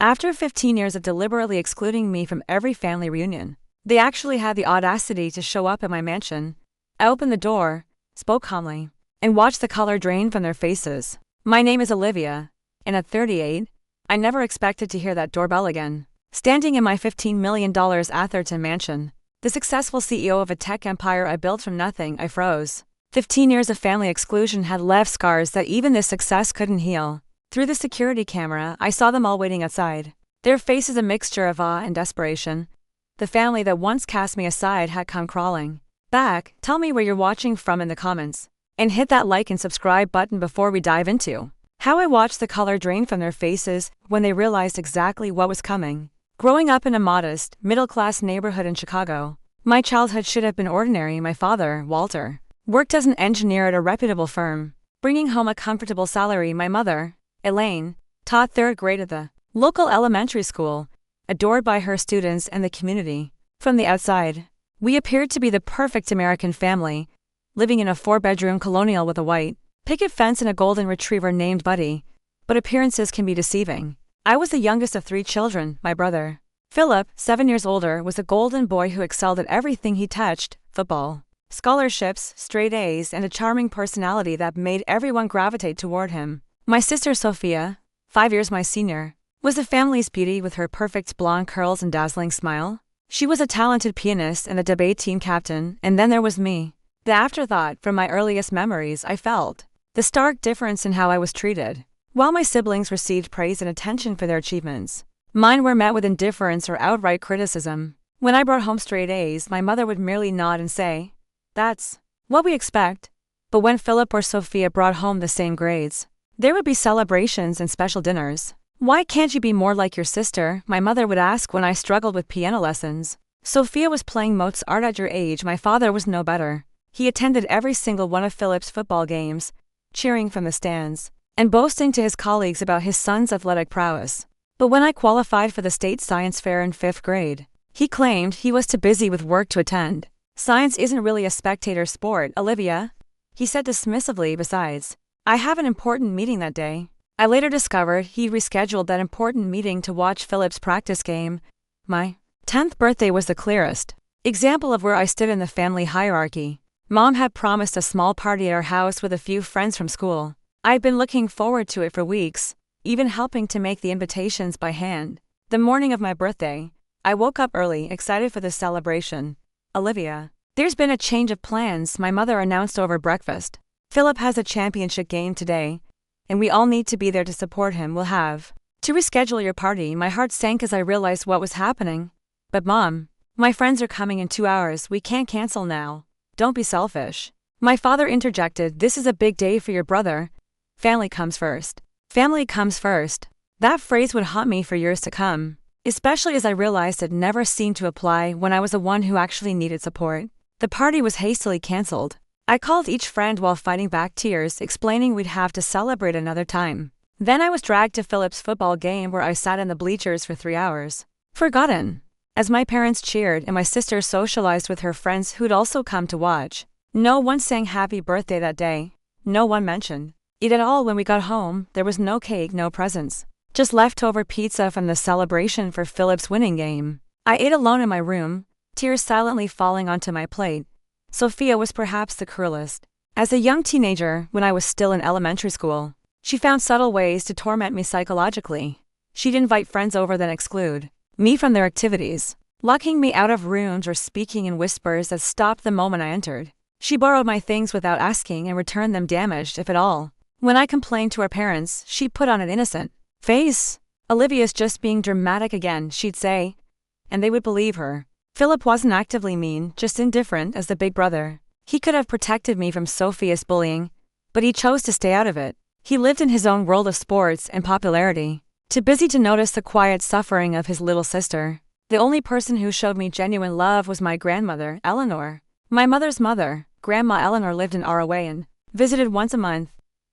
After 15 years of deliberately excluding me from every family reunion, they actually had the audacity to show up at my mansion. I opened the door, spoke calmly, and watched the color drain from their faces. My name is Olivia, and at 38, I never expected to hear that doorbell again. Standing in my $15 million Atherton mansion, the successful CEO of a tech empire I built from nothing, I froze. 15 years of family exclusion had left scars that even this success couldn't heal. Through the security camera, I saw them all waiting outside. Their faces a mixture of awe and desperation. The family that once cast me aside had come crawling back. Tell me where you're watching from in the comments. And hit that like and subscribe button before we dive into how I watched the color drain from their faces when they realized exactly what was coming. Growing up in a modest, middle-class neighborhood in Chicago, my childhood should have been ordinary. My father, Walter, worked as an engineer at a reputable firm, bringing home a comfortable salary. My mother, Elaine, taught third grade at the local elementary school, adored by her students and the community. From the outside, we appeared to be the perfect American family, living in a 4-bedroom colonial with a white picket fence and a golden retriever named Buddy. But appearances can be deceiving. I was the youngest of 3 children. My brother, Philip, 7 years older, was a golden boy who excelled at everything he touched: football, scholarships, straight A's, and a charming personality that made everyone gravitate toward him. My sister Sophia, 5 years my senior, was the family's beauty with her perfect blonde curls and dazzling smile. She was a talented pianist and a debate team captain, and then there was me, the afterthought. From my earliest memories, I felt the stark difference in how I was treated. While my siblings received praise and attention for their achievements, mine were met with indifference or outright criticism. When I brought home straight A's, my mother would merely nod and say, "That's what we expect." But when Philip or Sophia brought home the same grades, there would be celebrations and special dinners. "Why can't you be more like your sister?" my mother would ask when I struggled with piano lessons. "Sophia was playing Mozart at your age." My father was no better. He attended every single one of Philip's football games, cheering from the stands, and boasting to his colleagues about his son's athletic prowess. But when I qualified for the state science fair in 5th grade, he claimed he was too busy with work to attend. "Science isn't really a spectator sport, Olivia," he said dismissively. "Besides, I have an important meeting that day." I later discovered he rescheduled that important meeting to watch Philip's practice game. My 10th birthday was the clearest example of where I stood in the family hierarchy. Mom had promised a small party at our house with a few friends from school. I had been looking forward to it for weeks, even helping to make the invitations by hand. The morning of my birthday, I woke up early, excited for the celebration. "Olivia, there's been a change of plans," my mother announced over breakfast. "Philip has a championship game today, and we all need to be there to support him. We'll have to reschedule your party." My heart sank as I realized what was happening. "But Mom, my friends are coming in 2 hours. We can't cancel now." "Don't be selfish," my father interjected. "This is a big day for your brother. Family comes first." Family comes first. That phrase would haunt me for years to come, especially as I realized it never seemed to apply when I was the one who actually needed support. The party was hastily canceled. I called each friend while fighting back tears, explaining we'd have to celebrate another time. Then I was dragged to Philip's football game where I sat in the bleachers for 3 hours, forgotten, as my parents cheered and my sister socialized with her friends who'd also come to watch. No one sang happy birthday that day. No one mentioned it at all. When we got home, there was no cake, no presents, just leftover pizza from the celebration for Philip's winning game. I ate alone in my room, tears silently falling onto my plate. Sophia was perhaps the cruelest. As a young teenager, when I was still in elementary school, she found subtle ways to torment me psychologically. She'd invite friends over then exclude me from their activities, locking me out of rooms or speaking in whispers that stopped the moment I entered. She borrowed my things without asking and returned them damaged, if at all. When I complained to her parents, she put on an innocent face. "Olivia's just being dramatic again," she'd say, and they would believe her. Philip wasn't actively mean, just indifferent as the big brother. He could have protected me from Sophia's bullying, but he chose to stay out of it. He lived in his own world of sports and popularity, too busy to notice the quiet suffering of his little sister. The only person who showed me genuine love was my grandmother, Eleanor. My mother's mother, Grandma Eleanor, lived in ROA and visited once a month.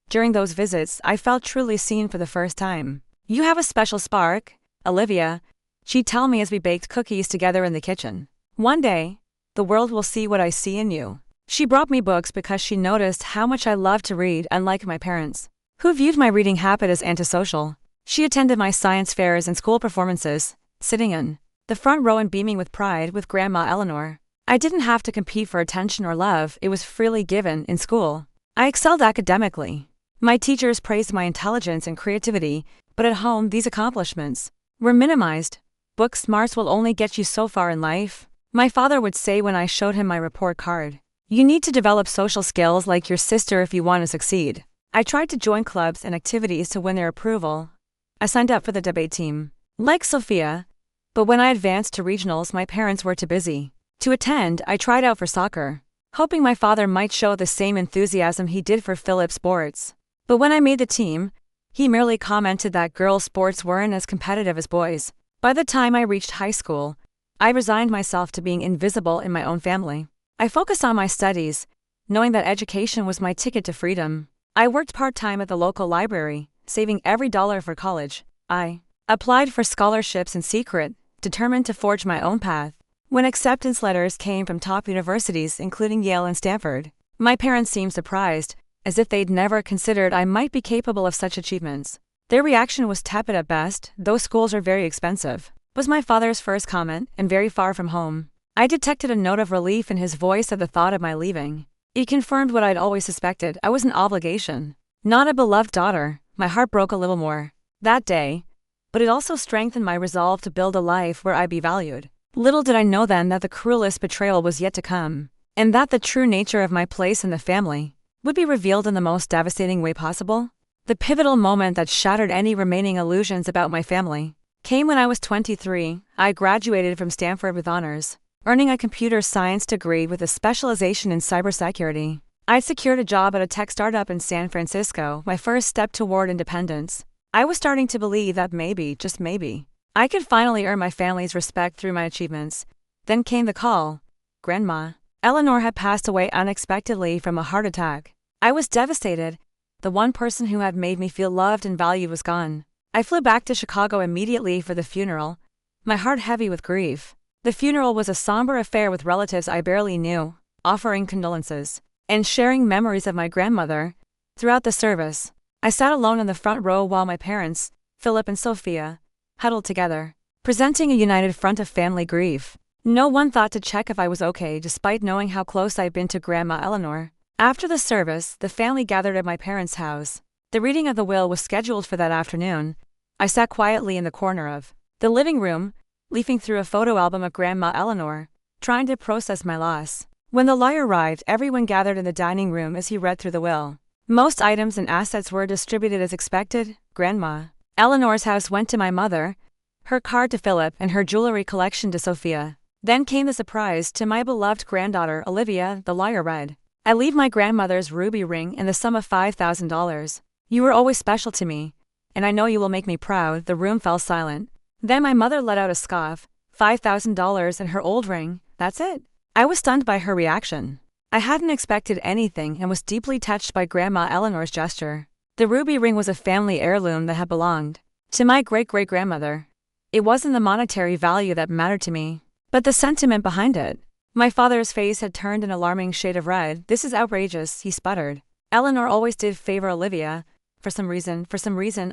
During those visits, I felt truly seen for the first time. "You have a special spark, Olivia," she'd tell me as we baked cookies together in the kitchen. "One day, the world will see what I see in you." She brought me books because she noticed how much I loved to read, unlike my parents, who viewed my reading habit as antisocial. She attended my science fairs and school performances, sitting in the front row and beaming with pride with Grandma Eleanor. I didn't have to compete for attention or love, it was freely given in school. I excelled academically. My teachers praised my intelligence and creativity, but at home these accomplishments were minimized. Book smarts will only get you so far in life, my father would say when I showed him my report card. You need to develop social skills like your sister if you want to succeed. I tried to join clubs and activities to win their approval. I signed up for the debate team, like Sophia, but when I advanced to regionals, my parents were too busy to attend. I tried out for soccer, hoping my father might show the same enthusiasm he did for Philip sports. But when I made the team, he merely commented that girls' sports weren't as competitive as boys. By the time I reached high school, I resigned myself to being invisible in my own family. I focused on my studies, knowing that education was my ticket to freedom. I worked part-time at the local library, saving every dollar for college. I applied for scholarships in secret, determined to forge my own path. When acceptance letters came from top universities including Yale and Stanford, my parents seemed surprised, as if they'd never considered I might be capable of such achievements. Their reaction was tepid at best. "Those schools are very expensive," was my father's first comment, and very far from home. I detected a note of relief in his voice at the thought of my leaving. It confirmed what I'd always suspected. I was an obligation, not a beloved daughter. My heart broke a little more that day, but it also strengthened my resolve to build a life where I'd be valued. Little did I know then that the cruelest betrayal was yet to come, and that the true nature of my place in the family would be revealed in the most devastating way possible. The pivotal moment that shattered any remaining illusions about my family came when I was 23. I graduated from Stanford with honors, earning a computer science degree with a specialization in cybersecurity. I'd secured a job at a tech startup in San Francisco, my first step toward independence. I was starting to believe that maybe, just maybe, I could finally earn my family's respect through my achievements. Then came the call. Grandma Eleanor had passed away unexpectedly from a heart attack. I was devastated. The one person who had made me feel loved and valued was gone. I flew back to Chicago immediately for the funeral, my heart heavy with grief. The funeral was a somber affair with relatives I barely knew, offering condolences and sharing memories of my grandmother. Throughout the service, I sat alone in the front row while my parents, Philip and Sophia, huddled together, presenting a united front of family grief. No one thought to check if I was okay, despite knowing how close I'd been to Grandma Eleanor. After the service, the family gathered at my parents' house. The reading of the will was scheduled for that afternoon. I sat quietly in the corner of the living room, leafing through a photo album of Grandma Eleanor, trying to process my loss. When the lawyer arrived, everyone gathered in the dining room as he read through the will. Most items and assets were distributed as expected. Grandma Eleanor's house went to my mother, her card to Philip, and her jewelry collection to Sophia. Then came the surprise. To my beloved granddaughter, Olivia, the lawyer read, "I leave my grandmother's ruby ring and the sum of $5,000. You were always special to me, and I know you will make me proud." The room fell silent. Then my mother let out a scoff. $5,000 and her old ring, that's it? I was stunned by her reaction. I hadn't expected anything and was deeply touched by Grandma Eleanor's gesture. The ruby ring was a family heirloom that had belonged to my great-great-grandmother. It wasn't the monetary value that mattered to me, but the sentiment behind it. My father's face had turned an alarming shade of red. "This is outrageous," he sputtered. "Eleanor always did favor Olivia. For some reason,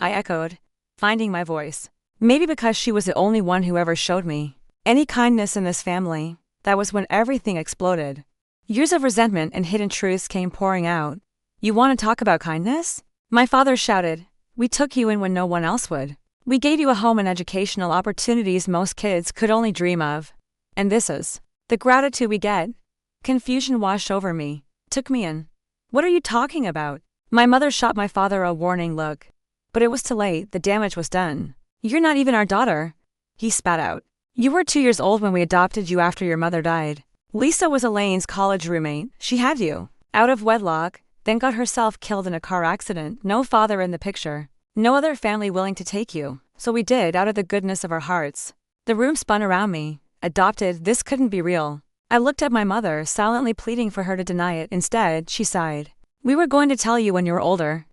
I echoed, finding my voice. Maybe because she was the only one who ever showed me any kindness in this family. That was when everything exploded. Years of resentment and hidden truths came pouring out. "You want to talk about kindness?" My father shouted. "We took you in when no one else would. We gave you a home and educational opportunities most kids could only dream of. And this is the gratitude we get." Confusion washed over me, took me in. "What are you talking about?" My mother shot my father a warning look. But it was too late, the damage was done. "You're not even our daughter," he spat out. "You were 2 years old when we adopted you after your mother died. Lisa was Elaine's college roommate. She had you out of wedlock, then got herself killed in a car accident. No father in the picture. No other family willing to take you. So we did, out of the goodness of our hearts." The room spun around me. Adopted, this couldn't be real. I looked at my mother, silently pleading for her to deny it. Instead, she sighed. "We were going to tell you when you were older.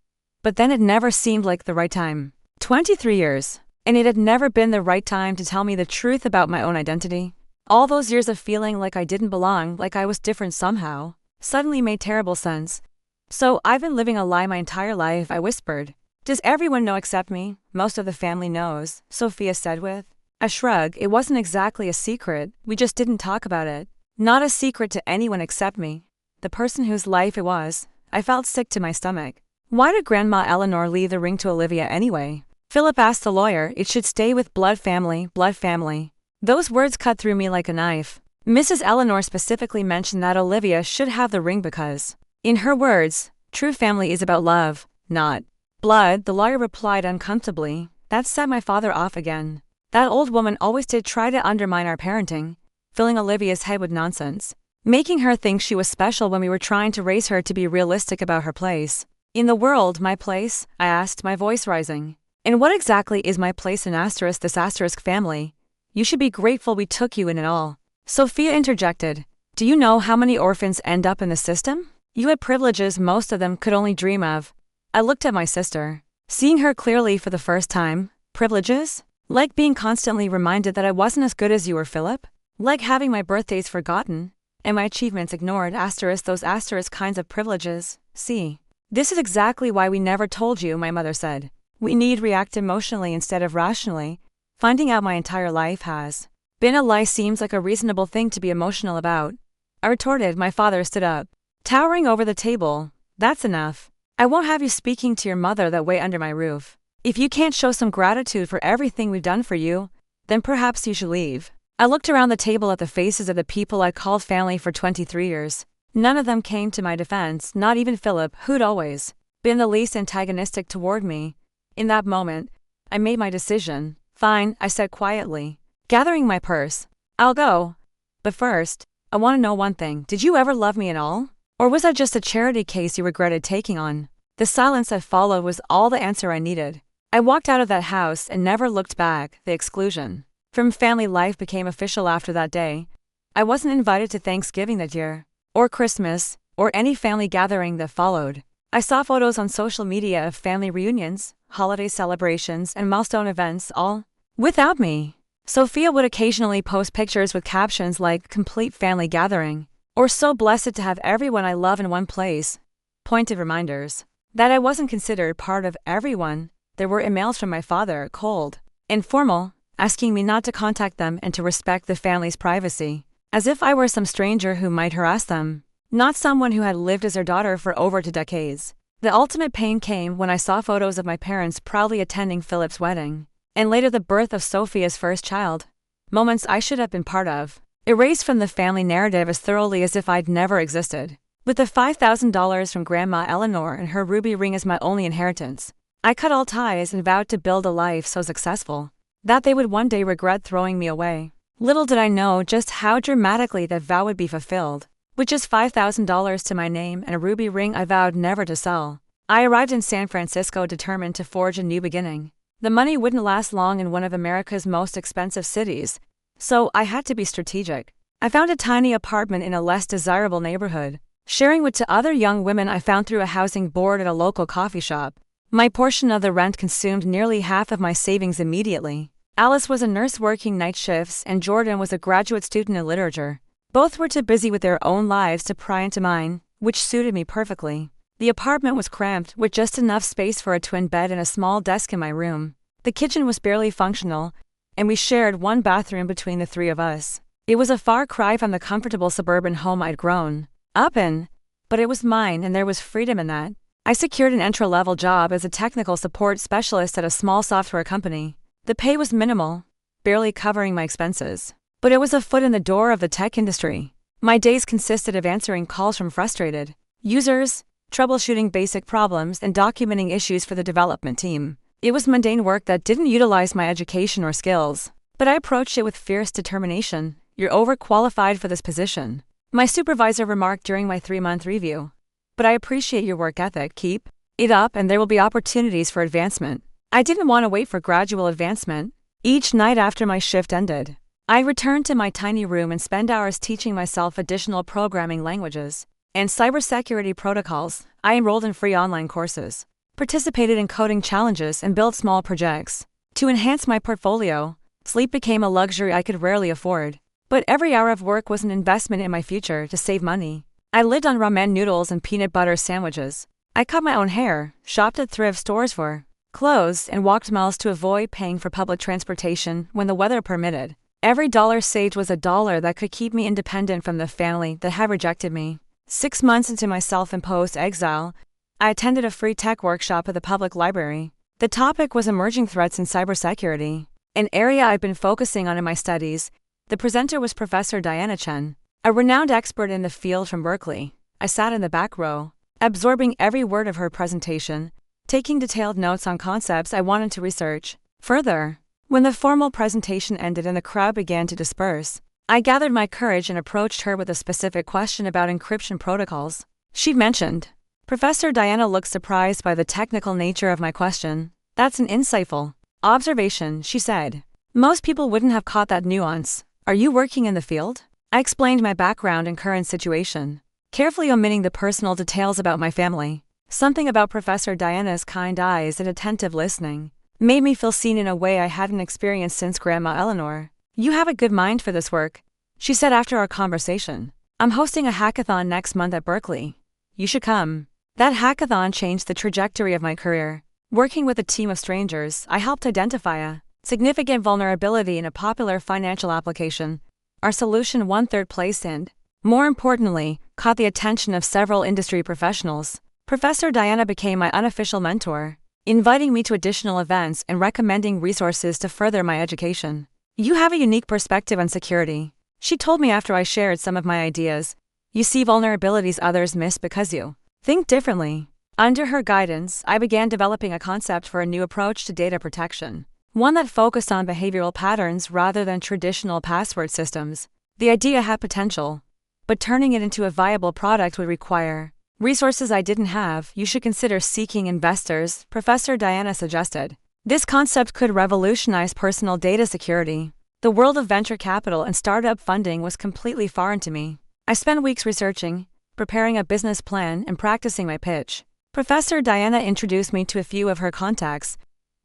But then it never seemed like the right time." 23 years. And it had never been the right time to tell me the truth about my own identity. All those years of feeling like I didn't belong, like I was different somehow, suddenly made terrible sense. "So I've been living a lie my entire life," I whispered. Does everyone know except me? Most of the family knows, Sophia said with a shrug. It wasn't exactly a secret, we just didn't talk about it. Not a secret to anyone except me. The person whose life it was. I felt sick to my stomach. Why did Grandma Eleanor leave the ring to Olivia anyway? Philip asked the lawyer. It should stay with blood family, blood family. Those words cut through me like a knife. Mrs. Eleanor specifically mentioned that Olivia should have the ring because, in her words, true family is about love, not blood. The lawyer replied uncomfortably. That set my father off again. That old woman always did try to undermine our parenting, filling Olivia's head with nonsense, making her think she was special when we were trying to raise her to be realistic about her place in the world. My place? I asked, my voice rising. And what exactly is my place in this asterisk family? You should be grateful we took you in at all. Sophia interjected. Do you know how many orphans end up in the system? You had privileges most of them could only dream of. I looked at my sister, seeing her clearly for the first time. Privileges? Like being constantly reminded that I wasn't as good as you or Philip? Like having my birthdays forgotten and my achievements ignored, those asterisk kinds of privileges. See, this is exactly why we never told you, my mother said. We need react emotionally instead of rationally. Finding out my entire life has been a lie seems like a reasonable thing to be emotional about. I retorted. My father stood up, towering over the table. That's enough. I won't have you speaking to your mother that way under my roof. If you can't show some gratitude for everything we've done for you, then perhaps you should leave. I looked around the table at the faces of the people I'd called family for 23 years. None of them came to my defense, not even Philip, who'd always been the least antagonistic toward me. In that moment, I made my decision. Fine, I said quietly, gathering my purse. I'll go. But first, I want to know one thing. Did you ever love me at all? Or was that just a charity case you regretted taking on? The silence that followed was all the answer I needed. I walked out of that house and never looked back. The exclusion from family life became official after that day. I wasn't invited to Thanksgiving that year, or Christmas, or any family gathering that followed. I saw photos on social media of family reunions, holiday celebrations, and milestone events, all without me. Sophia would occasionally post pictures with captions like complete family gathering, or so blessed to have everyone I love in one place. Pointed reminders that I wasn't considered part of everyone. There were emails from my father, cold, informal, asking me not to contact them and to respect the family's privacy, as if I were some stranger who might harass them, not someone who had lived as their daughter for over 2 decades. The ultimate pain came when I saw photos of my parents proudly attending Philip's wedding, and later the birth of Sophia's first child. Moments I should have been part of, erased from the family narrative as thoroughly as if I'd never existed. With the $5,000 from Grandma Eleanor and her ruby ring as my only inheritance, I cut all ties and vowed to build a life so successful that they would one day regret throwing me away. Little did I know just how dramatically that vow would be fulfilled. With just $5,000 to my name and a ruby ring I vowed never to sell, I arrived in San Francisco determined to forge a new beginning. The money wouldn't last long in one of America's most expensive cities, so I had to be strategic. I found a tiny apartment in a less desirable neighborhood, sharing with 2 other young women I found through a housing board at a local coffee shop. My portion of the rent consumed nearly half of my savings immediately. Alice was a nurse working night shifts and Jordan was a graduate student in literature. Both were too busy with their own lives to pry into mine, which suited me perfectly. The apartment was cramped with just enough space for a twin bed and a small desk in my room. The kitchen was barely functional, and we shared one bathroom between the 3 of us. It was a far cry from the comfortable suburban home I'd grown up in, but it was mine and there was freedom in that. I secured an entry-level job as a technical support specialist at a small software company. The pay was minimal, barely covering my expenses, but it was a foot in the door of the tech industry. My days consisted of answering calls from frustrated users, troubleshooting basic problems, and documenting issues for the development team. It was mundane work that didn't utilize my education or skills, but I approached it with fierce determination. You're overqualified for this position, my supervisor remarked during my 3-month review. But I appreciate your work ethic. Keep it up and there will be opportunities for advancement. I didn't want to wait for gradual advancement. Each night after my shift ended, I returned to my tiny room and spent hours teaching myself additional programming languages and cybersecurity protocols. I enrolled in free online courses, participated in coding challenges, and built small projects to enhance my portfolio. Sleep became a luxury I could rarely afford, but every hour of work was an investment in my future to save money. I lived on ramen noodles and peanut butter sandwiches. I cut my own hair, shopped at thrift stores for clothes, and walked miles to avoid paying for public transportation when the weather permitted. Every dollar saved was a dollar that could keep me independent from the family that had rejected me. 6 months into my self-imposed exile, I attended a free tech workshop at the public library. The topic was emerging threats in cybersecurity, an area I've been focusing on in my studies. The presenter was Professor Diana Chen, a renowned expert in the field from Berkeley. I sat in the back row, absorbing every word of her presentation, taking detailed notes on concepts I wanted to research further. When the formal presentation ended and the crowd began to disperse, I gathered my courage and approached her with a specific question about encryption protocols. She mentioned. Professor Diana looked surprised by the technical nature of my question. "That's an insightful observation," she said. "Most people wouldn't have caught that nuance. Are you working in the field?" I explained my background and current situation, carefully omitting the personal details about my family. Something about Professor Diana's kind eyes and attentive listening made me feel seen in a way I hadn't experienced since Grandma Eleanor. "You have a good mind for this work," she said after our conversation. "I'm hosting a hackathon next month at Berkeley. You should come." That hackathon changed the trajectory of my career. Working with a team of strangers, I helped identify a significant vulnerability in a popular financial application. Our solution won third place and, more importantly, caught the attention of several industry professionals. Professor Diana became my unofficial mentor, inviting me to additional events and recommending resources to further my education. "You have a unique perspective on security," she told me after I shared some of my ideas. "You see vulnerabilities others miss because you think differently." Under her guidance, I began developing a concept for a new approach to data protection, one that focused on behavioral patterns rather than traditional password systems. The idea had potential, but turning it into a viable product would require resources I didn't have. "You should consider seeking investors," Professor Diana suggested. "This concept could revolutionize personal data security." The world of venture capital and startup funding was completely foreign to me. I spent weeks researching, preparing a business plan, and practicing my pitch. Professor Diana introduced me to a few of her contacts,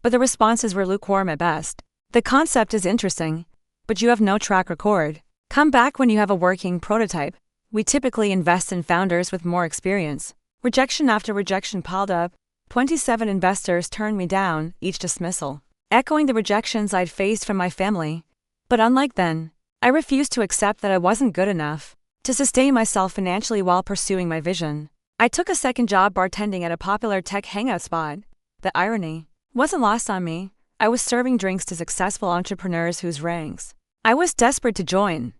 but the responses were lukewarm at best. "The concept is interesting, but you have no track record. Come back when you have a working prototype." We typically invest in founders with more experience. Rejection after rejection piled up. 27 investors turned me down, each dismissal echoing the rejections I'd faced from my family. But unlike then, I refused to accept that I wasn't good enough to sustain myself financially while pursuing my vision. I took a second job bartending at a popular tech hangout spot. The irony wasn't lost on me. I was serving drinks to successful entrepreneurs whose ranks I was desperate to join.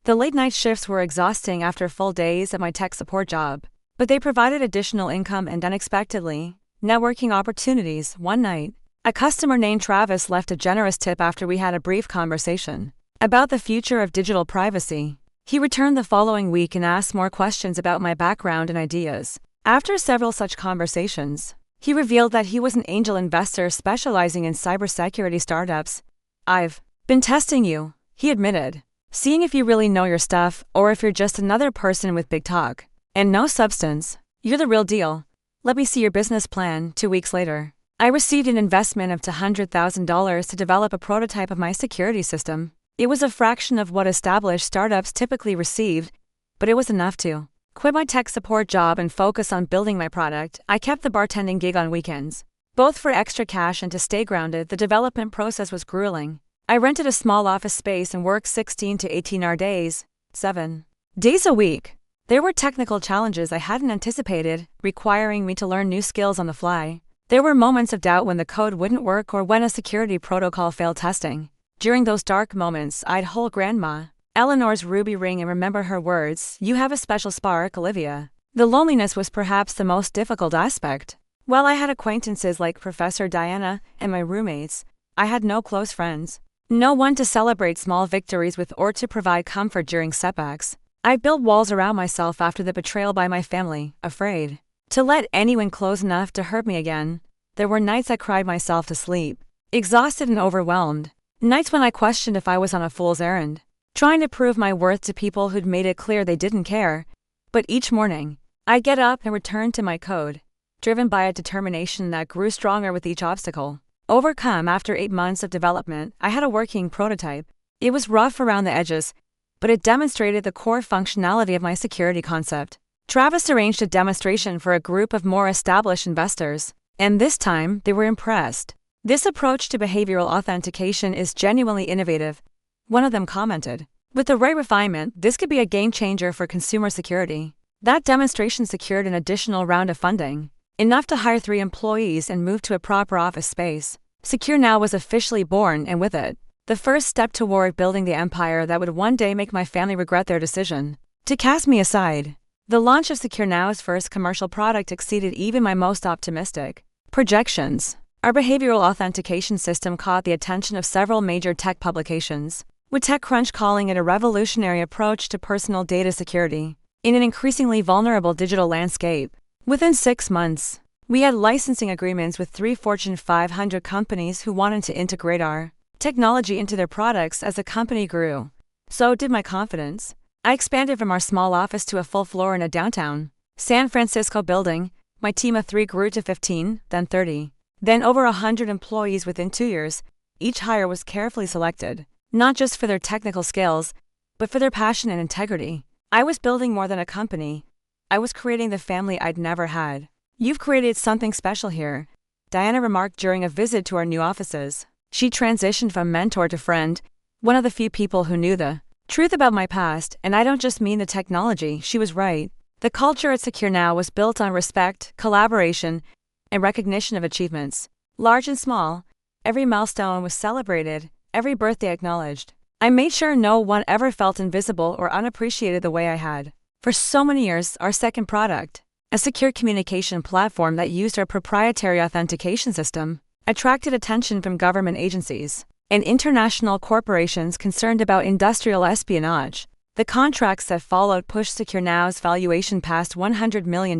The late-night shifts were exhausting after full days at my tech support job, but they provided additional income and unexpectedly, networking opportunities. One night, a customer named Travis left a generous tip after we had a brief conversation about the future of digital privacy. He returned the following week and asked more questions about my background and ideas. After several such conversations, he revealed that he was an angel investor specializing in cybersecurity startups. "I've been testing you," he admitted, "seeing if you really know your stuff or if you're just another person with big talk and no substance. You're the real deal. Let me see your business plan." 2 weeks later, I received an investment of $200,000 to develop a prototype of my security system. It was a fraction of what established startups typically received, but it was enough to quit my tech support job and focus on building my product. I kept the bartending gig on weekends, both for extra cash and to stay grounded. The development process was grueling. I rented a small office space and worked 16 to 18-hour days, 7 days a week. There were technical challenges I hadn't anticipated, requiring me to learn new skills on the fly. There were moments of doubt when the code wouldn't work or when a security protocol failed testing. During those dark moments, I'd hold Grandma Eleanor's ruby ring and remember her words, "You have a special spark, Olivia." The loneliness was perhaps the most difficult aspect. While I had acquaintances like Professor Diana and my roommates, I had no close friends. No one to celebrate small victories with or to provide comfort during setbacks. I built walls around myself after the betrayal by my family, afraid to let anyone close enough to hurt me again. There were nights I cried myself to sleep, exhausted and overwhelmed. Nights when I questioned if I was on a fool's errand, trying to prove my worth to people who'd made it clear they didn't care. But each morning, I'd get up and return to my code, driven by a determination that grew stronger with each obstacle overcome. After 8 months of development, I had a working prototype. It was rough around the edges, but it demonstrated the core functionality of my security concept. Travis arranged a demonstration for a group of more established investors. And this time, they were impressed. This approach to behavioral authentication is genuinely innovative, one of them commented. With the right refinement, this could be a game changer for consumer security. That demonstration secured an additional round of funding, enough to hire 3 employees and move to a proper office space. Secure Now was officially born, and with it, the first step toward building the empire that would one day make my family regret their decision to cast me aside. The launch of Secure Now's first commercial product exceeded even my most optimistic projections. Our behavioral authentication system caught the attention of several major tech publications, with TechCrunch calling it a revolutionary approach to personal data security in an increasingly vulnerable digital landscape. Within 6 months, we had licensing agreements with 3 Fortune 500 companies who wanted to integrate our technology into their products. As the company grew, so did my confidence. I expanded from our small office to a full floor in a downtown San Francisco building. My team of 3 grew to 15, then 30, then over 100 employees within 2 years. Each hire was carefully selected, not just for their technical skills, but for their passion and integrity. I was building more than a company. I was creating the family I'd never had. You've created something special here, Diana remarked during a visit to our new offices. She transitioned from mentor to friend, one of the few people who knew the truth about my past, and I don't just mean the technology. She was right. The culture at Secure Now was built on respect, collaboration, and recognition of achievements. Large and small, every milestone was celebrated, every birthday acknowledged. I made sure no one ever felt invisible or unappreciated the way I had. For so many years, our second product, a secure communication platform that used our proprietary authentication system, attracted attention from government agencies and international corporations concerned about industrial espionage. The contracts that followed pushed Secure Now's valuation past $100 million.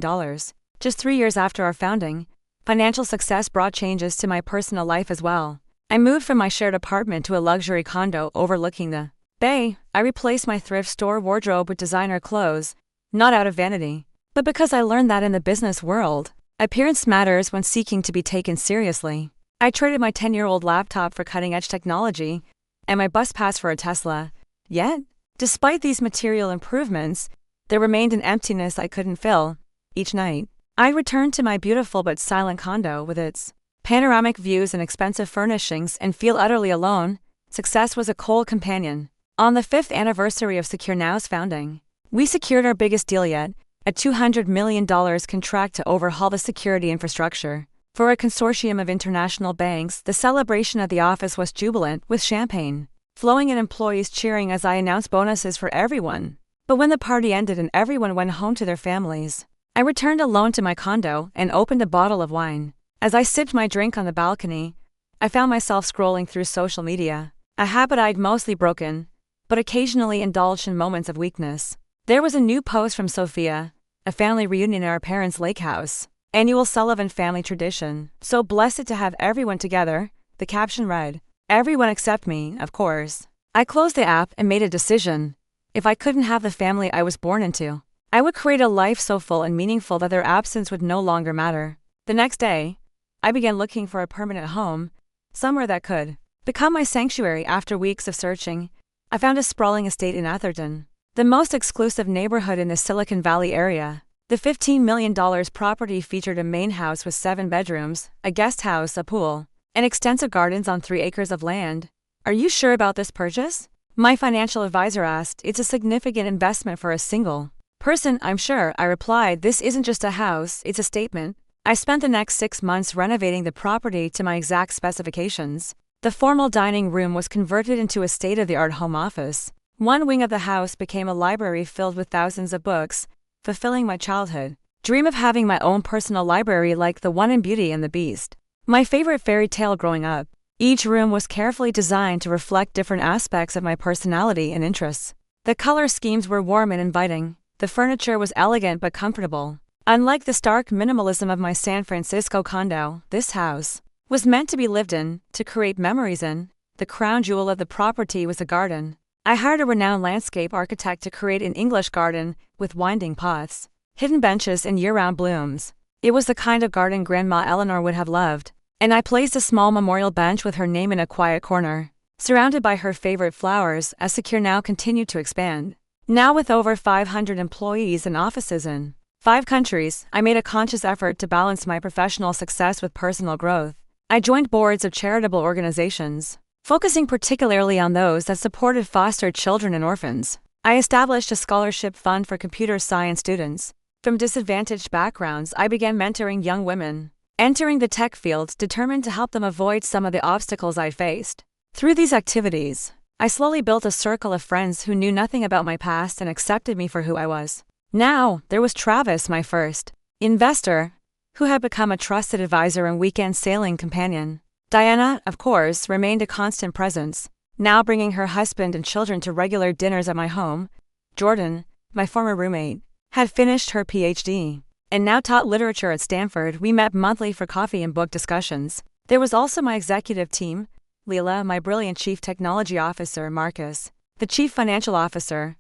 Just 3 years after our founding, financial success brought changes to my personal life as well. I moved from my shared apartment to a luxury condo overlooking the bay. I replaced my thrift store wardrobe with designer clothes, not out of vanity, but because I learned that in the business world, appearance matters when seeking to be taken seriously. I traded my 10-year-old laptop for cutting-edge technology, and my bus pass for a Tesla. Yet, despite these material improvements, there remained an emptiness I couldn't fill. Each night, I returned to my beautiful but silent condo with its panoramic views and expensive furnishings and feel utterly alone. Success was a cold companion. On the 5th anniversary of Secure Now's founding, we secured our biggest deal yet, a $200 million contract to overhaul the security infrastructure for a consortium of international banks. The celebration at the office was jubilant, with champagne flowing and employees cheering as I announced bonuses for everyone. But when the party ended and everyone went home to their families, I returned alone to my condo and opened a bottle of wine. As I sipped my drink on the balcony, I found myself scrolling through social media, a habit I'd mostly broken, but occasionally indulged in moments of weakness. There was a new post from Sophia, a family reunion at our parents' lake house. Annual Sullivan family tradition. So blessed to have everyone together, the caption read. Everyone except me, of course. I closed the app and made a decision. If I couldn't have the family I was born into, I would create a life so full and meaningful that their absence would no longer matter. The next day, I began looking for a permanent home, somewhere that could become my sanctuary. After weeks of searching, I found a sprawling estate in Atherton, the most exclusive neighborhood in the Silicon Valley area. The $15 million property featured a main house with 7 bedrooms, a guest house, a pool, and extensive gardens on 3 acres of land. Are you sure about this purchase? My financial advisor asked. It's a significant investment for a single person, I'm sure, I replied. This isn't just a house, it's a statement. I spent the next 6 months renovating the property to my exact specifications. The formal dining room was converted into a state-of-the-art home office. One wing of the house became a library filled with thousands of books, fulfilling my childhood dream of having my own personal library like the one in Beauty and the Beast, my favorite fairy tale growing up. Each room was carefully designed to reflect different aspects of my personality and interests. The color schemes were warm and inviting. The furniture was elegant but comfortable. Unlike the stark minimalism of my San Francisco condo, this house was meant to be lived in, to create memories in. The crown jewel of the property was a garden. I hired a renowned landscape architect to create an English garden with winding paths, hidden benches, and year-round blooms. It was the kind of garden Grandma Eleanor would have loved, and I placed a small memorial bench with her name in a quiet corner, surrounded by her favorite flowers. As Secure Now continued to expand, now with over 500 employees and offices in 5 countries. I made a conscious effort to balance my professional success with personal growth. I joined boards of charitable organizations, focusing particularly on those that supported foster children and orphans. I established a scholarship fund for computer science students. From disadvantaged backgrounds, I began mentoring young women, entering the tech field determined to help them avoid some of the obstacles I faced. Through these activities, I slowly built a circle of friends who knew nothing about my past and accepted me for who I was. Now, there was Travis, my first investor, who had become a trusted advisor and weekend sailing companion. Diana, of course, remained a constant presence, now bringing her husband and children to regular dinners at my home. Jordan, my former roommate, had finished her PhD and now taught literature at Stanford. We met monthly for coffee and book discussions. There was also my executive team, Leela, my brilliant chief technology officer, Marcus, the chief financial officer,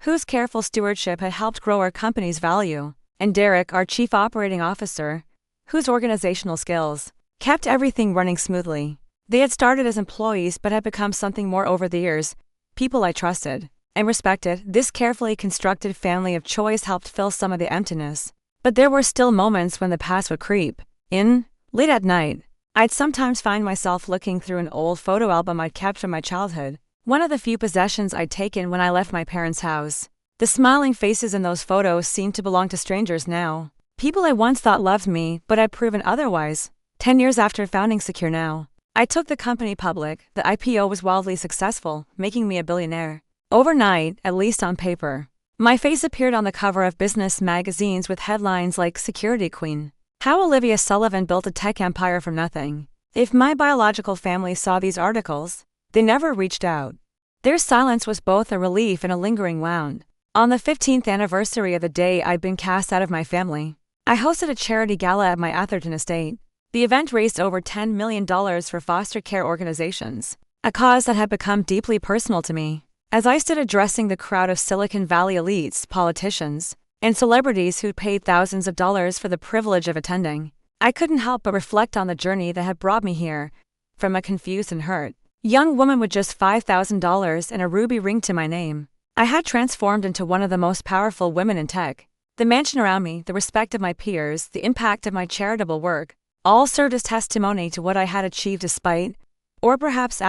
whose careful stewardship had helped grow our company's value, and Derek, our chief operating officer, whose organizational skills kept everything running smoothly. They had started as employees but had become something more over the years, people I trusted and respected. This carefully constructed family of choice helped fill some of the emptiness. But there were still moments when the past would creep in. Late at night, I'd sometimes find myself looking through an old photo album I'd kept from my childhood, one of the few possessions I'd taken when I left my parents' house. The smiling faces in those photos seemed to belong to strangers now, people I once thought loved me but had proven otherwise. 10 years after founding Secure Now, I took the company public. The IPO was wildly successful, making me a billionaire. Overnight, at least on paper, my face appeared on the cover of business magazines with headlines like Security Queen. How Olivia Sullivan built a tech empire from nothing. If my biological family saw these articles, they never reached out. Their silence was both a relief and a lingering wound. On the 15th anniversary of the day I'd been cast out of my family, I hosted a charity gala at my Atherton estate. The event raised over $10 million for foster care organizations, a cause that had become deeply personal to me. As I stood addressing the crowd of Silicon Valley elites, politicians, and celebrities who'd paid thousands of dollars for the privilege of attending, I couldn't help but reflect on the journey that had brought me here. From a confused and hurt young woman with just $5,000 and a ruby ring to my name, I had transformed into one of the most powerful women in tech. The mansion around me, the respect of my peers, the impact of my charitable work, all served as testimony to what I had achieved despite, or perhaps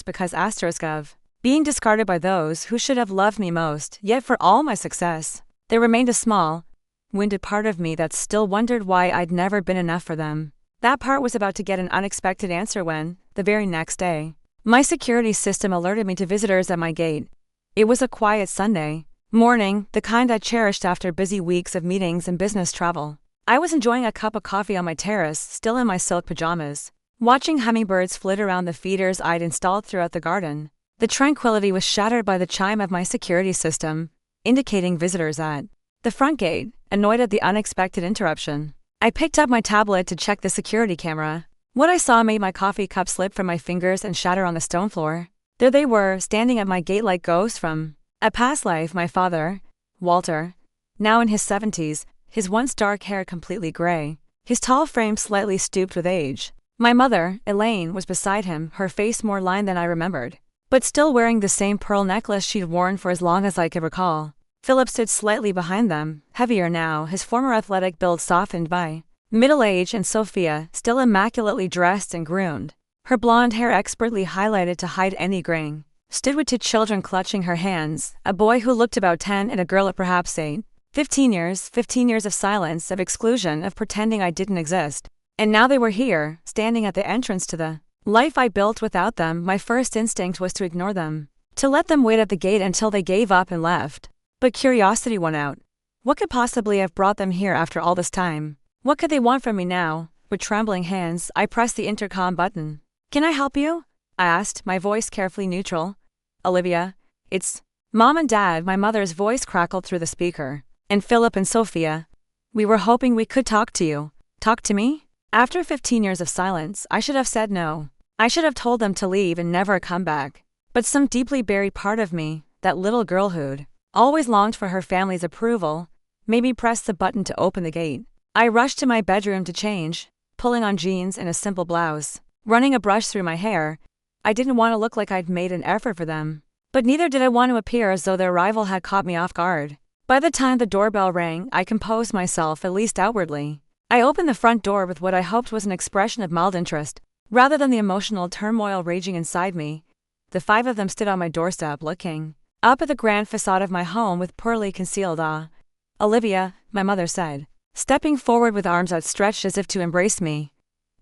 because of, being discarded by those who should have loved me most. Yet for all my success, there remained a small, wounded part of me that still wondered why I'd never been enough for them. That part was about to get an unexpected answer when, the very next day, my security system alerted me to visitors at my gate. It was a quiet Sunday morning, the kind I cherished after busy weeks of meetings and business travel. I was enjoying a cup of coffee on my terrace, still in my silk pajamas, watching hummingbirds flit around the feeders I'd installed throughout the garden. The tranquility was shattered by the chime of my security system, indicating visitors at the front gate. Annoyed at the unexpected interruption, I picked up my tablet to check the security camera. What I saw made my coffee cup slip from my fingers and shatter on the stone floor. There they were, standing at my gate like ghosts from a past life. My father, Walter, now in his 70s, his once dark hair completely gray, his tall frame slightly stooped with age. My mother, Elaine, was beside him, her face more lined than I remembered, but still wearing the same pearl necklace she'd worn for as long as I could recall. Philip stood slightly behind them, heavier now, his former athletic build softened by middle age, and Sophia, still immaculately dressed and groomed, her blonde hair expertly highlighted to hide any graying, stood with 2 children clutching her hands, a boy who looked about 10 and a girl at perhaps 8. 15 years of silence, of exclusion, of pretending I didn't exist. And now they were here, standing at the entrance to the life I built without them. My first instinct was to ignore them, to let them wait at the gate until they gave up and left. But curiosity won out. What could possibly have brought them here after all this time? What could they want from me now? With trembling hands, I pressed the intercom button. "Can I help you?" I asked, my voice carefully neutral. "Olivia, it's Mom and Dad." My mother's voice crackled through the speaker. "And Philip and Sophia. We were hoping we could talk to you." "Talk to me?" After 15 years of silence, I should have said no. I should have told them to leave and never come back. But some deeply buried part of me, that little girl who'd always longed for her family's approval, made me press the button to open the gate. I rushed to my bedroom to change, pulling on jeans and a simple blouse, running a brush through my hair. I didn't want to look like I'd made an effort for them, but neither did I want to appear as though their arrival had caught me off guard. By the time the doorbell rang, I composed myself, at least outwardly. I opened the front door with what I hoped was an expression of mild interest, rather than the emotional turmoil raging inside me. The 5 of them stood on my doorstep looking up at the grand facade of my home with poorly concealed awe. "Olivia," my mother said, stepping forward with arms outstretched as if to embrace me.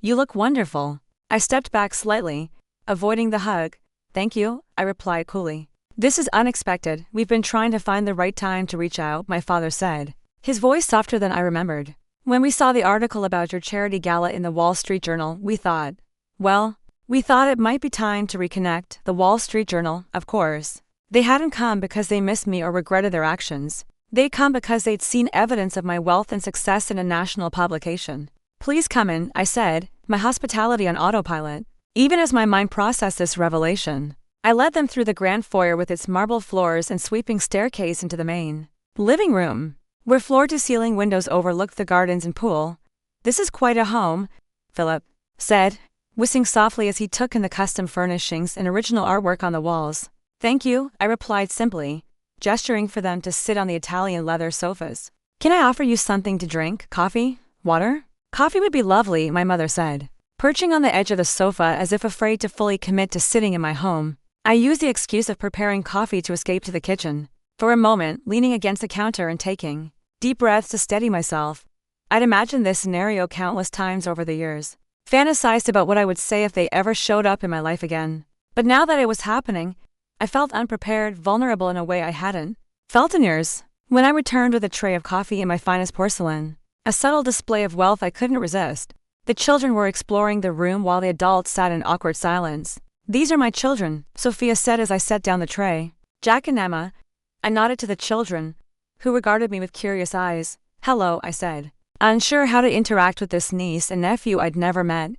"You look wonderful." I stepped back slightly, avoiding the hug. "Thank you," I replied coolly. "This is unexpected. We've been trying to find the right time to reach out," my father said, his voice softer than I remembered. "When we saw the article about your charity gala in the Wall Street Journal, we thought it might be time to reconnect." The Wall Street Journal, of course. They hadn't come because they missed me or regretted their actions. They'd come because they'd seen evidence of my wealth and success in a national publication. "Please come in," I said, my hospitality on autopilot. Even as my mind processed this revelation, I led them through the grand foyer with its marble floors and sweeping staircase into the main living room, where floor-to-ceiling windows overlooked the gardens and pool. "This is quite a home," Philip said, whistling softly as he took in the custom furnishings and original artwork on the walls. "Thank you," I replied simply, gesturing for them to sit on the Italian leather sofas. "Can I offer you something to drink? Coffee? Water?" "Coffee would be lovely," my mother said, perching on the edge of the sofa as if afraid to fully commit to sitting in my home. I used the excuse of preparing coffee to escape to the kitchen, for a moment leaning against the counter and taking deep breaths to steady myself. I'd imagined this scenario countless times over the years, fantasized about what I would say if they ever showed up in my life again. But now that it was happening, I felt unprepared, vulnerable in a way I hadn't felt in years. When I returned with a tray of coffee in my finest porcelain, a subtle display of wealth I couldn't resist, the children were exploring the room while the adults sat in awkward silence. "These are my children," Sophia said as I set down the tray. "Jack and Emma." I nodded to the children, who regarded me with curious eyes. "Hello," I said, unsure how to interact with this niece and nephew I'd never met.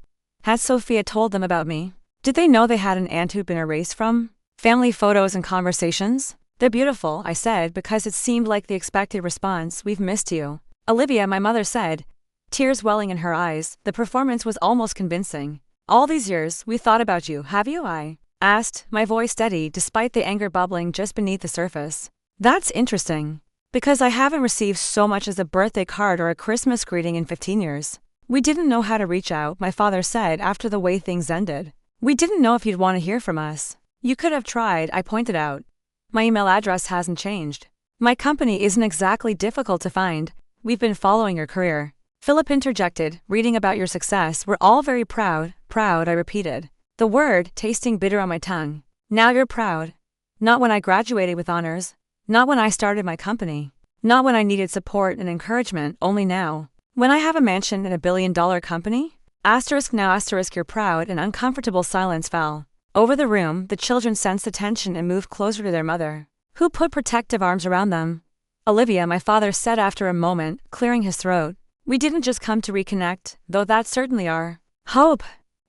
Had Sophia told them about me? Did they know they had an aunt who'd been erased from family photos and conversations? "They're beautiful," I said because it seemed like the expected response. "We've missed you." "Olivia," my mother said, tears welling in her eyes. The performance was almost convincing. "All these years, we thought about you, have you?" I asked, my voice steady despite the anger bubbling just beneath the surface. "That's interesting, because I haven't received so much as a birthday card or a Christmas greeting in 15 years. "We didn't know how to reach out," my father said after the way things ended. "We didn't know if you'd want to hear from us." "You could have tried," I pointed out. "My email address hasn't changed. My company isn't exactly difficult to find. We've been following your career." Philip interjected, "Reading about your success. We're all very proud." "Proud," I repeated, the word tasting bitter on my tongue. "Now you're proud." "Not when I graduated with honors. Not when I started my company. Not when I needed support and encouragement. Only now. When I have a mansion and a billion-dollar company?" Now you're proud. An uncomfortable silence fell over the room. The children sensed the tension and moved closer to their mother, who put protective arms around them. "Olivia," my father said after a moment, clearing his throat, "we didn't just come to reconnect, though that's certainly our hope.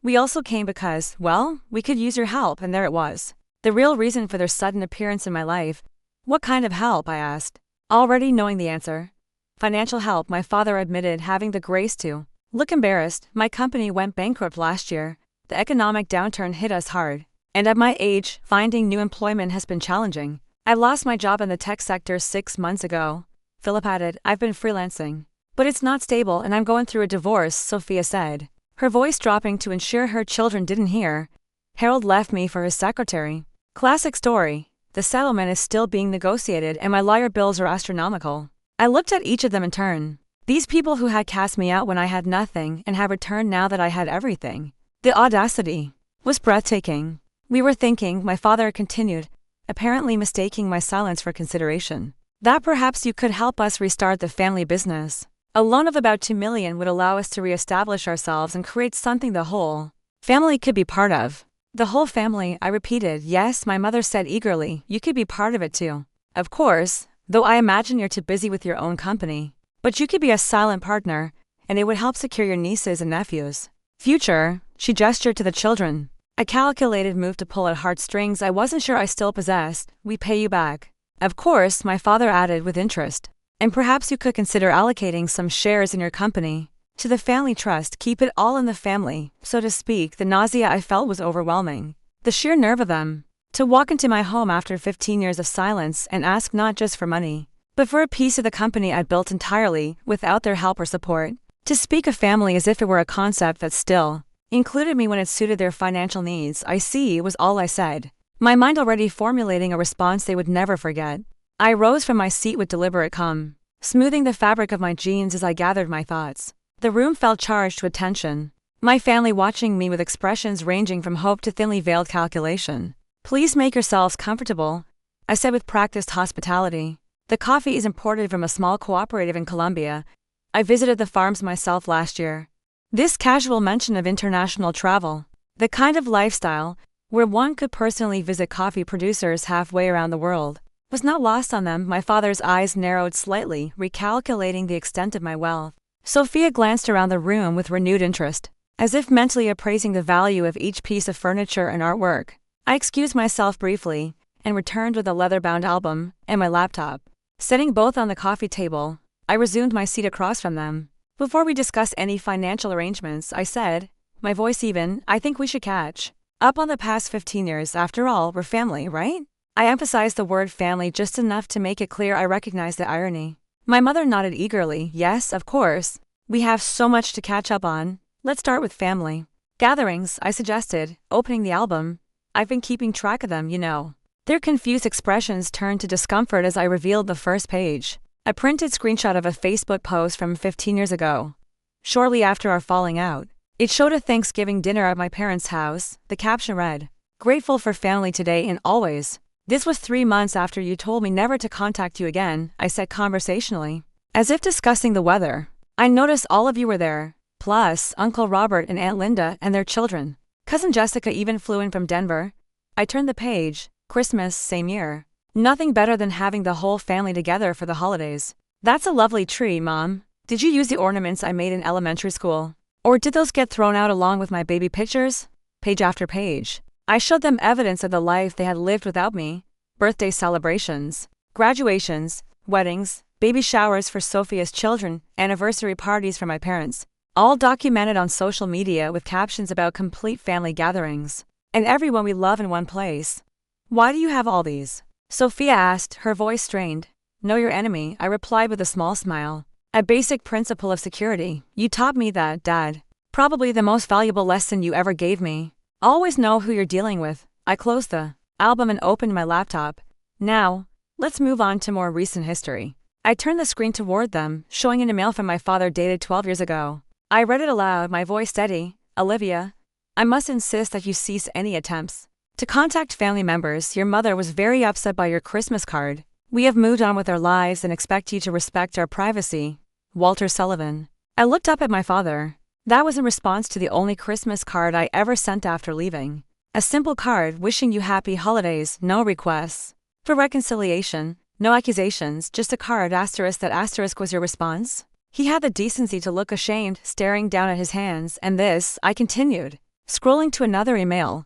We also came because, well, we could use your help." And there it was, the real reason for their sudden appearance in my life. "What kind of help?" I asked, already knowing the answer. "Financial help," my father admitted, having the grace to look embarrassed. "My company went bankrupt last year. The economic downturn hit us hard. And at my age, finding new employment has been challenging. I lost my job in the tech sector 6 months ago." Philip added, "I've been freelancing. But it's not stable and I'm going through a divorce," Sophia said, her voice dropping to ensure her children didn't hear. "Harold left me for his secretary." Classic story. The settlement is still being negotiated and my lawyer bills are astronomical. I looked at each of them in turn. These people who had cast me out when I had nothing and have returned now that I had everything. The audacity was breathtaking. "We were thinking," my father continued, apparently mistaking my silence for consideration, "that perhaps you could help us restart the family business. A loan of about $2 million would allow us to reestablish ourselves and create something the whole family could be part of." "The whole family," I repeated. "Yes," my mother said eagerly, "you could be part of it too. Of course, though I imagine you're too busy with your own company. But you could be a silent partner, and it would help secure your nieces and nephews' future." She gestured to the children. A calculated move to pull at heartstrings I wasn't sure I still possessed. "We pay you back." "Of course," my father added with interest. "And perhaps you could consider allocating some shares in your company to the family trust. Keep it all in the family, so to speak." The nausea I felt was overwhelming. The sheer nerve of them to walk into my home after 15 years of silence and ask not just for money, but for a piece of the company I'd built entirely without their help or support. To speak of family as if it were a concept that still included me when it suited their financial needs, I see, was all I said, my mind already formulating a response they would never forget. I rose from my seat with deliberate calm, smoothing the fabric of my jeans as I gathered my thoughts. The room felt charged with tension, my family watching me with expressions ranging from hope to thinly veiled calculation. "Please make yourselves comfortable," I said with practiced hospitality. "The coffee is imported from a small cooperative in Colombia. I visited the farms myself last year." This casual mention of international travel, the kind of lifestyle where one could personally visit coffee producers halfway around the world, was not lost on them. My father's eyes narrowed slightly, recalculating the extent of my wealth. Sophia glanced around the room with renewed interest, as if mentally appraising the value of each piece of furniture and artwork. I excused myself briefly and returned with a leather-bound album and my laptop. Setting both on the coffee table, I resumed my seat across from them. "Before we discuss any financial arrangements," I said, my voice even, "I think we should catch up on the past 15 years. After all, we're family, right?" I emphasized the word family just enough to make it clear I recognized the irony. My mother nodded eagerly. "Yes, of course. We have so much to catch up on. Let's start with family gatherings," I suggested, opening the album. "I've been keeping track of them, you know." Their confused expressions turned to discomfort as I revealed the first page, a printed screenshot of a Facebook post from 15 years ago, shortly after our falling out. It showed a Thanksgiving dinner at my parents' house. The caption read, "Grateful for family today and always." "This was 3 months after you told me never to contact you again," I said conversationally, as if discussing the weather. "I noticed all of you were there, plus Uncle Robert and Aunt Linda and their children. Cousin Jessica even flew in from Denver." I turned the page. Christmas, same year. "Nothing better than having the whole family together for the holidays." "That's a lovely tree, Mom. Did you use the ornaments I made in elementary school? Or did those get thrown out along with my baby pictures?" Page after page, I showed them evidence of the life they had lived without me. Birthday celebrations, graduations, weddings, baby showers for Sophia's children, anniversary parties for my parents, all documented on social media with captions about complete family gatherings and everyone we love in one place. "Why do you have all these?" Sophia asked, her voice strained. "Know your enemy," I replied with a small smile. "A basic principle of security. You taught me that, Dad. Probably the most valuable lesson you ever gave me. Always know who you're dealing with." I closed the album and opened my laptop. "Now, let's move on to more recent history." I turned the screen toward them, showing an email from my father dated 12 years ago. I read it aloud, my voice steady. "Olivia, I must insist that you cease any attempts to contact family members. Your mother was very upset by your Christmas card. We have moved on with our lives and expect you to respect our privacy. Walter Sullivan." I looked up at my father. That was in response to the only Christmas card I ever sent after leaving. A simple card wishing you happy holidays, no requests for reconciliation, no accusations, just a card. That asterisk was your response? He had the decency to look ashamed, staring down at his hands. "And this," I continued, scrolling to another email,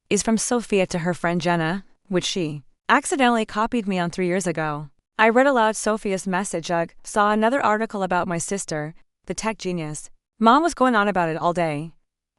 "is from Sophia to her friend Jenna, which she accidentally copied me on 3 years ago." I read aloud Sophia's message. "Ugh, saw another article about my sister, the tech genius. Mom was going on about it all day.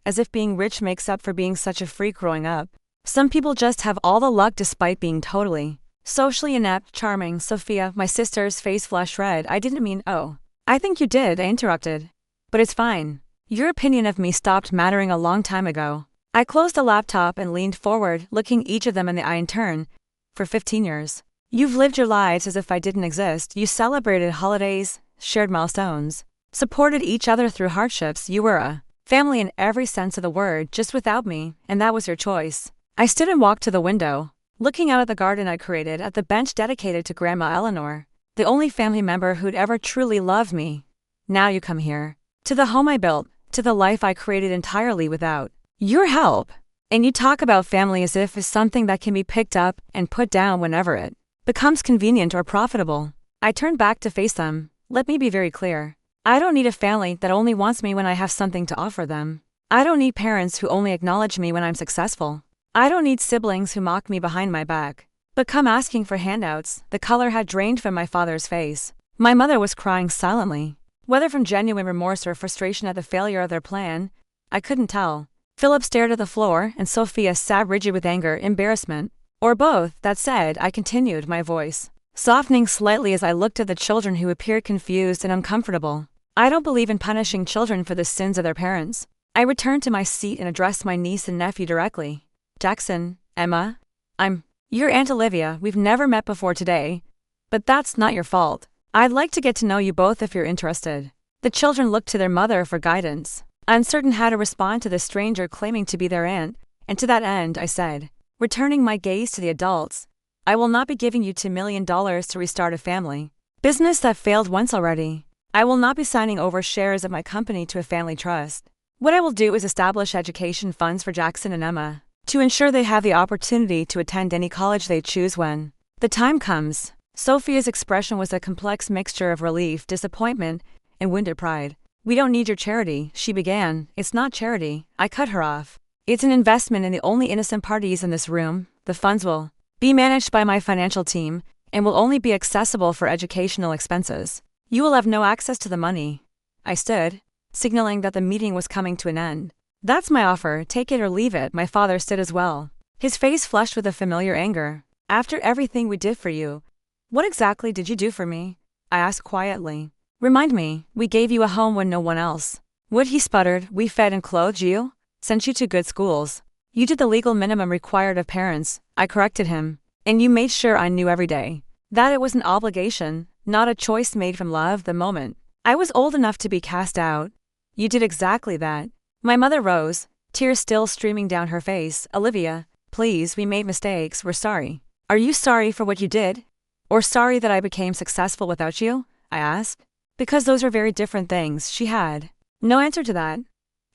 As if being rich makes up for being such a freak growing up. Some people just have all the luck despite being totally socially inept." "Charming, Sophia." My sister's face flushed red. "I didn't mean." "Oh, I think you did," I interrupted. "But it's fine. Your opinion of me stopped mattering a long time ago." I closed the laptop and leaned forward, looking each of them in the eye in turn. "For 15 years, you've lived your lives as if I didn't exist. You celebrated holidays, shared milestones, supported each other through hardships. You were a family in every sense of the word, just without me, and that was your choice." I stood and walked to the window, looking out at the garden I created, at the bench dedicated to Grandma Eleanor, the only family member who'd ever truly loved me. "Now you come here. To the home I built, to the life I created entirely without your help. And you talk about family as if it's something that can be picked up and put down whenever it becomes convenient or profitable." I turned back to face them. "Let me be very clear. I don't need a family that only wants me when I have something to offer them. I don't need parents who only acknowledge me when I'm successful. I don't need siblings who mock me behind my back but come asking for handouts." The color had drained from my father's face. My mother was crying silently. Whether from genuine remorse or frustration at the failure of their plan, I couldn't tell. Philip stared at the floor, and Sophia sat rigid with anger, embarrassment, or both. "That said," I continued, my voice softening slightly as I looked at the children who appeared confused and uncomfortable. I don't believe in punishing children for the sins of their parents. I returned to my seat and addressed my niece and nephew directly. Jackson, Emma, I'm your Aunt Olivia. We've never met before today, but that's not your fault. I'd like to get to know you both if you're interested. The children looked to their mother for guidance, uncertain how to respond to the stranger claiming to be their aunt, and to that end, I said, returning my gaze to the adults, I will not be giving you $2 million to restart a family business that failed once already. I will not be signing over shares of my company to a family trust. What I will do is establish education funds for Jackson and Emma, to ensure they have the opportunity to attend any college they choose when the time comes. Sophia's expression was a complex mixture of relief, disappointment, and wounded pride. We don't need your charity, she began. It's not charity, I cut her off. It's an investment in the only innocent parties in this room. The funds will be managed by my financial team, and will only be accessible for educational expenses. You will have no access to the money. I stood, signaling that the meeting was coming to an end. That's my offer, take it or leave it. My father stood as well, his face flushed with a familiar anger. After everything we did for you, what exactly did you do for me? I asked quietly. Remind me, we gave you a home when no one else would. He sputtered. We fed and clothed you, sent you to good schools. You did the legal minimum required of parents, I corrected him. And you made sure I knew every day that it was an obligation, not a choice made from love. The moment I was old enough to be cast out, you did exactly that. My mother rose, tears still streaming down her face. Olivia, please, we made mistakes, we're sorry. Are you sorry for what you did? Or sorry that I became successful without you? I asked. Because those are very different things. She had no answer to that.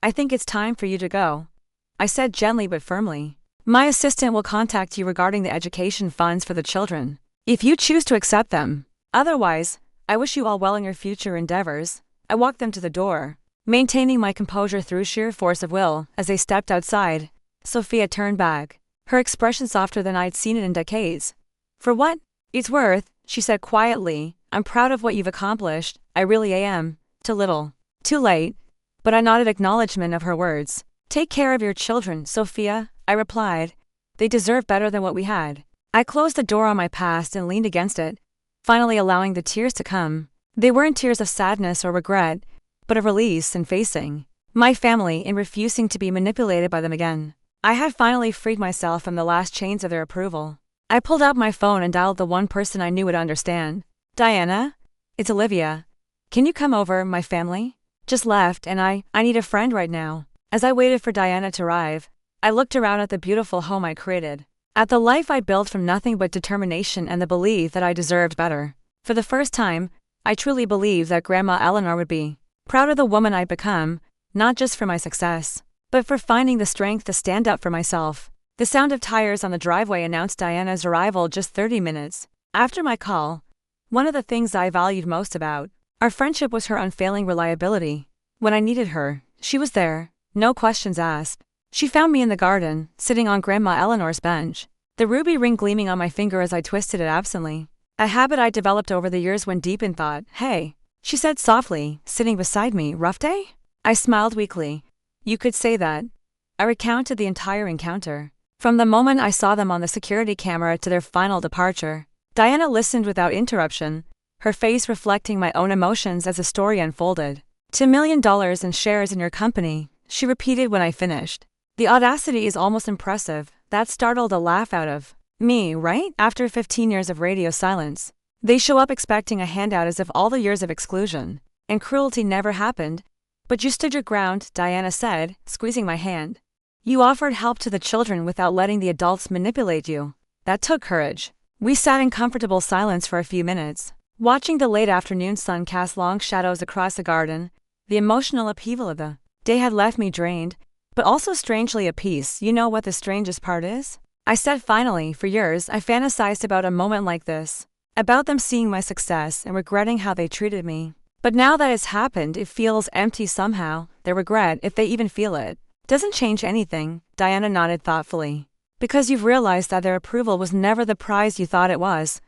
I think it's time for you to go, I said gently but firmly. My assistant will contact you regarding the education funds for the children, if you choose to accept them. Otherwise, I wish you all well in your future endeavors. I walked them to the door, maintaining my composure through sheer force of will. As they stepped outside, Sophia turned back, her expression softer than I'd seen it in decades. For what it's worth, she said quietly, I'm proud of what you've accomplished. I really am. Too little, too late. But I nodded acknowledgement of her words. Take care of your children, Sophia, I replied. They deserve better than what we had. I closed the door on my past and leaned against it, finally allowing the tears to come. They weren't tears of sadness or regret, but of release and facing my family and refusing to be manipulated by them again. I had finally freed myself from the last chains of their approval. I pulled out my phone and dialed the one person I knew would understand. Diana? It's Olivia. Can you come over? My family just left and I need a friend right now. As I waited for Diana to arrive, I looked around at the beautiful home I created, at the life I built from nothing but determination and the belief that I deserved better. For the first time, I truly believed that Grandma Eleanor would be proud of the woman I'd become, not just for my success, but for finding the strength to stand up for myself. The sound of tires on the driveway announced Diana's arrival just 30 minutes after my call. One of the things I valued most about our friendship was her unfailing reliability. When I needed her, she was there, no questions asked. She found me in the garden, sitting on Grandma Eleanor's bench, the ruby ring gleaming on my finger as I twisted it absently. A habit I developed over the years when deep in thought. Hey, she said softly, sitting beside me. Rough day? I smiled weakly. You could say that. I recounted the entire encounter, from the moment I saw them on the security camera to their final departure. Diana listened without interruption, her face reflecting my own emotions as the story unfolded. $2 million in shares in your company, she repeated when I finished. The audacity is almost impressive. That startled a laugh out of me, right? After 15 years of radio silence, they show up expecting a handout as if all the years of exclusion and cruelty never happened. But you stood your ground, Diana said, squeezing my hand. You offered help to the children without letting the adults manipulate you. That took courage. We sat in comfortable silence for a few minutes, watching the late afternoon sun cast long shadows across the garden. The emotional upheaval of the day had left me drained, but also strangely at peace. You know what the strangest part is? I said finally. For years, I fantasized about a moment like this, about them seeing my success and regretting how they treated me. But now that it's happened, it feels empty somehow. Their regret, if they even feel it, doesn't change anything. Diana nodded thoughtfully. Because you've realized that their approval was never the prize you thought it was.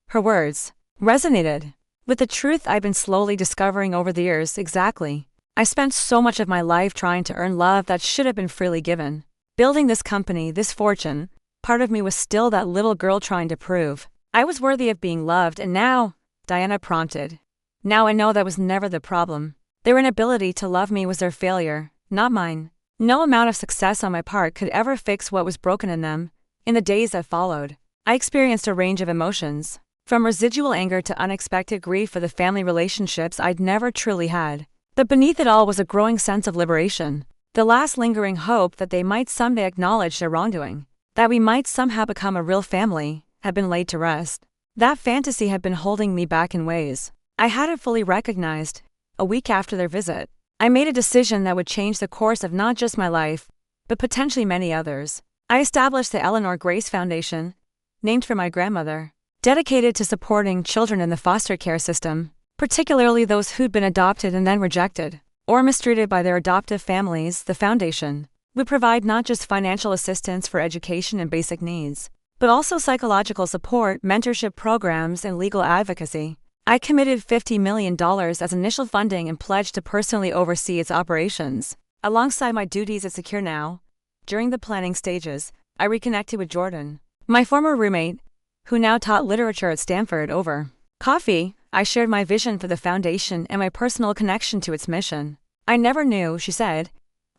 Her words resonated with the truth I've been slowly discovering over the years. Exactly. I spent so much of my life trying to earn love that should have been freely given. Building this company, this fortune, part of me was still that little girl trying to prove I was worthy of being loved, and now, Diana prompted. Now I know that was never the problem. Their inability to love me was their failure, not mine. No amount of success on my part could ever fix what was broken in them. In the days that followed, I experienced a range of emotions, from residual anger to unexpected grief for the family relationships I'd never truly had. But beneath it all was a growing sense of liberation, the last lingering hope that they might someday acknowledge their wrongdoing, that we might somehow become a real family, had been laid to rest. That fantasy had been holding me back in ways I hadn't fully recognized. A week after their visit, I made a decision that would change the course of not just my life, but potentially many others. I established the Eleanor Grace Foundation, named for my grandmother, dedicated to supporting children in the foster care system, particularly those who'd been adopted and then rejected, or mistreated by their adoptive families. The foundation would provide not just financial assistance for education and basic needs, but also psychological support, mentorship programs, and legal advocacy. I committed $50 million as initial funding and pledged to personally oversee its operations, alongside my duties at Secure Now. During the planning stages, I reconnected with Jordan, my former roommate, who now taught literature at Stanford. Over coffee, I shared my vision for the foundation and my personal connection to its mission. I never knew, she said,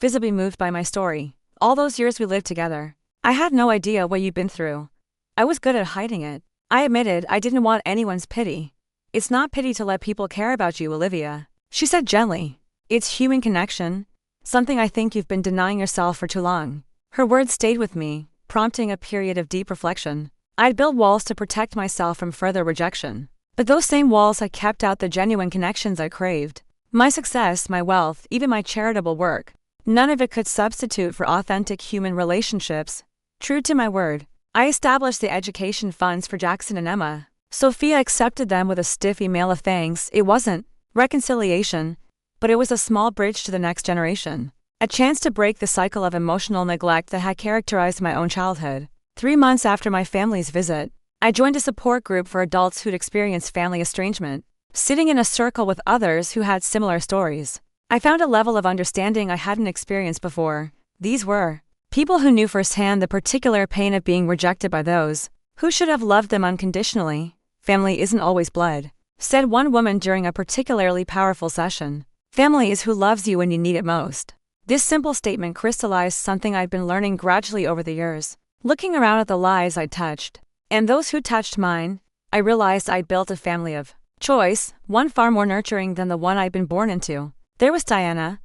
visibly moved by my story. All those years we lived together, I had no idea what you'd been through. I was good at hiding it. I admitted I didn't want anyone's pity. It's not pity to let people care about you, Olivia, she said gently. It's human connection, something I think you've been denying yourself for too long. Her words stayed with me, prompting a period of deep reflection. I'd built walls to protect myself from further rejection, but those same walls had kept out the genuine connections I craved. My success, my wealth, even my charitable work, none of it could substitute for authentic human relationships. True to my word, I established the education funds for Jackson and Emma. Sophia accepted them with a stiff email of thanks. It wasn't reconciliation, but it was a small bridge to the next generation. A chance to break the cycle of emotional neglect that had characterized my own childhood. 3 months after my family's visit, I joined a support group for adults who'd experienced family estrangement, sitting in a circle with others who had similar stories. I found a level of understanding I hadn't experienced before. These were people who knew firsthand the particular pain of being rejected by those who should have loved them unconditionally. Family isn't always blood, said one woman during a particularly powerful session. Family is who loves you when you need it most. This simple statement crystallized something I'd been learning gradually over the years. Looking around at the lives I'd touched, and those who touched mine, I realized I'd built a family of choice, one far more nurturing than the one I'd been born into. There was Diana,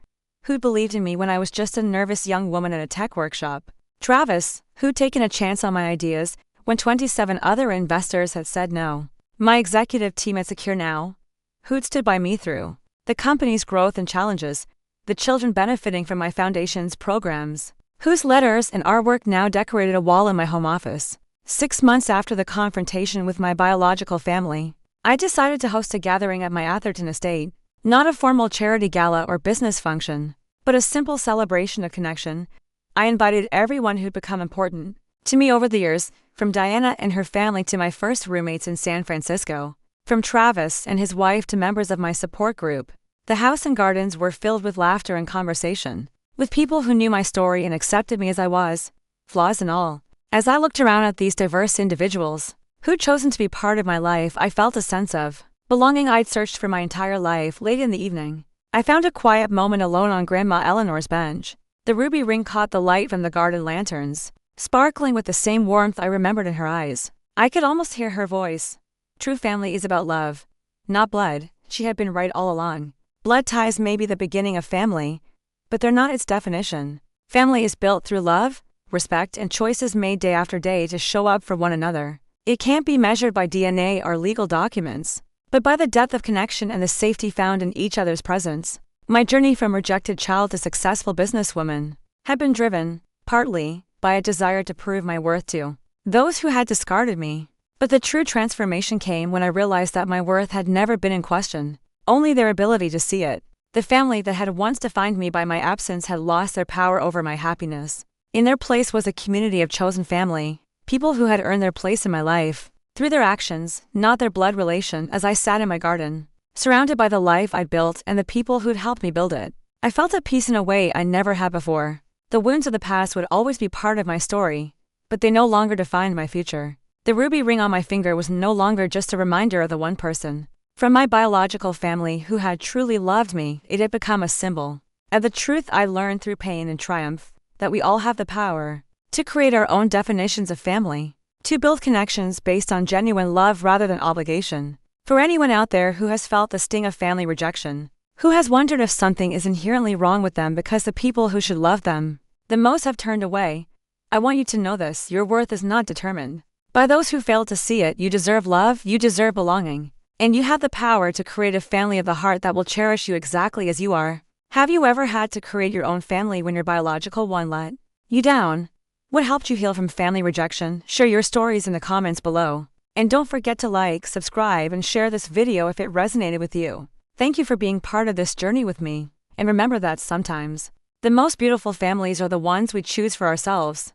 who'd believed in me when I was just a nervous young woman at a tech workshop. Travis, who'd taken a chance on my ideas when 27 other investors had said no. My executive team at Secure Now, who'd stood by me through the company's growth and challenges, the children benefiting from my foundation's programs, whose letters and artwork now decorated a wall in my home office. 6 months after the confrontation with my biological family, I decided to host a gathering at my Atherton estate, not a formal charity gala or business function, but a simple celebration of connection. I invited everyone who'd become important to me over the years, from Diana and her family to my first roommates in San Francisco, from Travis and his wife to members of my support group. The house and gardens were filled with laughter and conversation, with people who knew my story and accepted me as I was, flaws and all. As I looked around at these diverse individuals who'd chosen to be part of my life, I felt a sense of belonging I'd searched for my entire life. Late in the evening, I found a quiet moment alone on Grandma Eleanor's bench. The ruby ring caught the light from the garden lanterns, sparkling with the same warmth I remembered in her eyes. I could almost hear her voice. True family is about love, not blood. She had been right all along. Blood ties may be the beginning of family, but they're not its definition. Family is built through love, respect, and choices made day after day to show up for one another. It can't be measured by DNA or legal documents, but by the depth of connection and the safety found in each other's presence. My journey from rejected child to successful businesswoman had been driven, partly, by a desire to prove my worth to those who had discarded me. But the true transformation came when I realized that my worth had never been in question, only their ability to see it. The family that had once defined me by my absence had lost their power over my happiness. In their place was a community of chosen family, people who had earned their place in my life through their actions, not their blood relation. As I sat in my garden, surrounded by the life I'd built and the people who'd helped me build it, I felt at peace in a way I never had before. The wounds of the past would always be part of my story, but they no longer defined my future. The ruby ring on my finger was no longer just a reminder of the one person from my biological family who had truly loved me. It had become a symbol of the truth I learned through pain and triumph, that we all have the power to create our own definitions of family, to build connections based on genuine love rather than obligation. For anyone out there who has felt the sting of family rejection, who has wondered if something is inherently wrong with them because the people who should love them the most have turned away, I want you to know this: your worth is not determined by those who failed to see it. You deserve love, you deserve belonging, and you have the power to create a family of the heart that will cherish you exactly as you are. Have you ever had to create your own family when your biological one let you down? What helped you heal from family rejection? Share your stories in the comments below. And don't forget to like, subscribe, and share this video if it resonated with you. Thank you for being part of this journey with me. And remember that sometimes the most beautiful families are the ones we choose for ourselves.